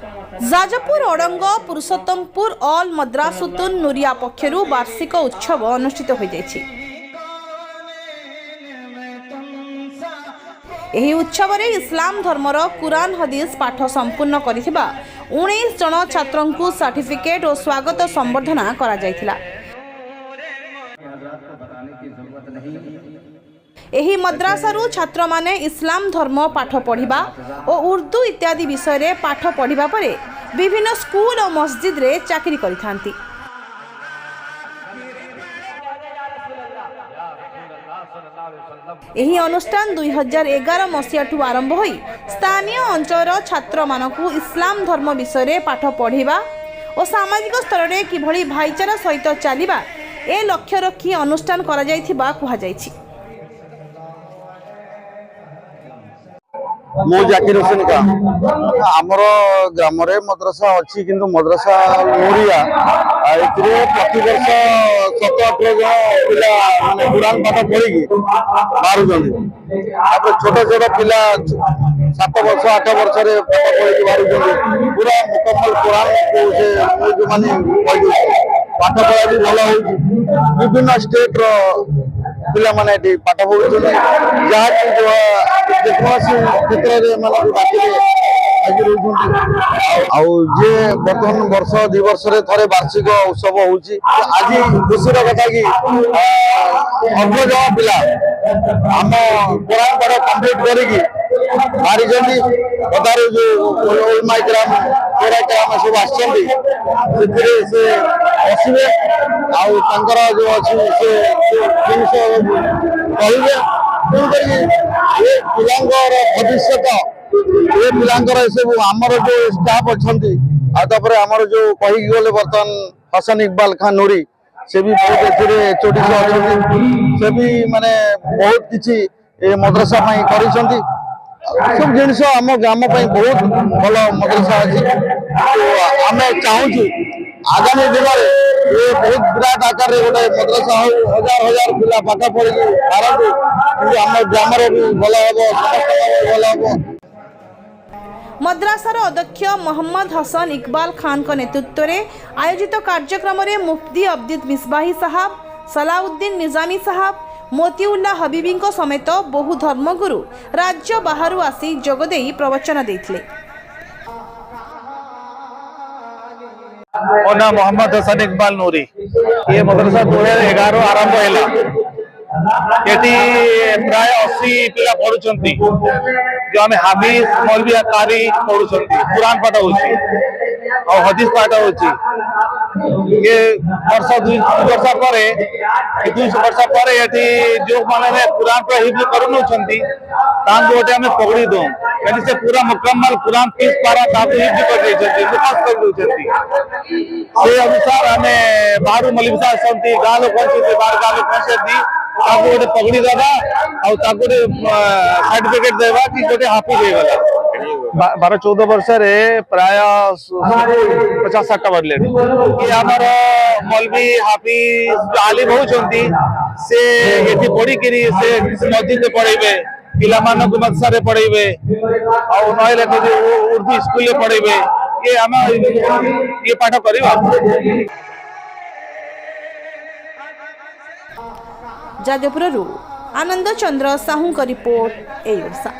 Jajpur ओडंग Purushottampur all मद्रासुतुन Nooria पक्षरु वार्षिक उत्सव अनुष्ठित हो जाइछि। एही उत्सव रे इस्लाम धर्मर कुरान हदीस पाठ संपूर्ण करिथिबा 19 जन छात्रंकु सर्टिफिकेट और स्वागत संबर्धना करा जायथिला। एही मद्रासारू छात्र माने इस्लाम धर्म पाठ पढ़िबा और उर्दू इत्यादि विषय रे पाठ पढ़िबा परे विभिन्न स्कूल और मस्जिद रे चाकरी करिथांती। एही अनुष्ठान 2011 मसीहा आरंभ होई स्थानीय अंचल छात्र मानकु इस्लाम धर्म विषय रे पाठ पढ़िबा और सामाजिक स्तर रे किभली भाईचारा सहित चलिबा ए लक्ष्य रखी अनुष्ठान करा जायथिबा कुहा जायछि। मो जाकिर हुसैन का आमर ग्राम रे मद्रसा अच्छी किंतु मद्रसा नूरिया प्रति वर्ष 7-8 जन पिला माने कुरान पाठ पढ़ी बाहर छोट छोट पिला 7 वर्ष 8 वर्ष रे पाठ पढ़ी बाहर पूरा मुकम्मल कुरान को जो माने पाठ पढ़ा भी भल हो विभिन्न स्टेट रो पिला माने पाठ पढ़ुଛନ୍ତି जहाँ जेकोसी क्षेत्र में बर्तमान वर्ष 2 वर्ष थे वार्षिक उत्सव होची आज खुशी कथा कि 18 जन पिला आम कुरान पाठ कंप्लीट करी बाहरी कदार जो ग्राम कोरा ग्राम सब आसवे आसवे जो अच्छी से जिनस कहे पिलांर भविष्य ये पिलांर सब आमर जो स्टाफ अच्छा आमर जो कही गले बर्तमान हसन इकबाल खान नूरी से भी बहुत एचओडी से भी माने बहुत किसी मद्रसा कर सब जिनस आम ग्राम बहुत भल मद्रसा अच्छी आम चाहूँ आगामी दिन में ये बहुत विराट आकार गोटे मद्रसा हो हजार हजार पिला पाठ पढ़ी पारतु आम ग्राम भी भल हम भल हम। मद्रासार अध्यक्ष मोहम्मद हसन इकबाल खान का नेतृत्व में आयोजित कार्यक्रम में मुफ्ती अब्दुल मिसबाही साहब, सलाउद्दीन निजामी साहब, मोतीउल्लाह हबीबी समेत बहु धर्मगुरु राज्य बाहर आसी जोगदे प्रवचन देथिले। मोना मोहम्मद हसन इकबाल नूरी ये मद्रसा 2011 आरंभ है प्राय 80 पिला पढ़ुंट जो आम हाफिज मौलवी कारी पढ़ुंट कुरान पाठ हो हदीस पाठ हो ये वर्ष 2 वर्ष पर 2 वर्ष पर जो मैंने कुरान को हिफ्ज कर गोटे आम पकड़ी दो कहीं से पूरा मुकम्मल कुरान 30 पारा हिफ्ज कर से अनुसार आम बाहर मलिक आसती गाँ लोग बाहर गाँ लोग गोटे पकड़ी दबा सर्टिफिकेट देवा कि गोटे हाफिज हो 12-14 वर्ष प्राय 50-60 बढ़ले ये आमर मौलवी हाफिज आलिम होती से ये पढ़ी से मस्जिद में पढ़ेबे पिला मानक मदरसा रे पढ़ेबे और नहले उर्दू स्कूल में पढ़ेबे ये आम ये पाठ करवा। जाजपुरु आनंद चंद्र साहू का रिपोर्ट ए ओसा।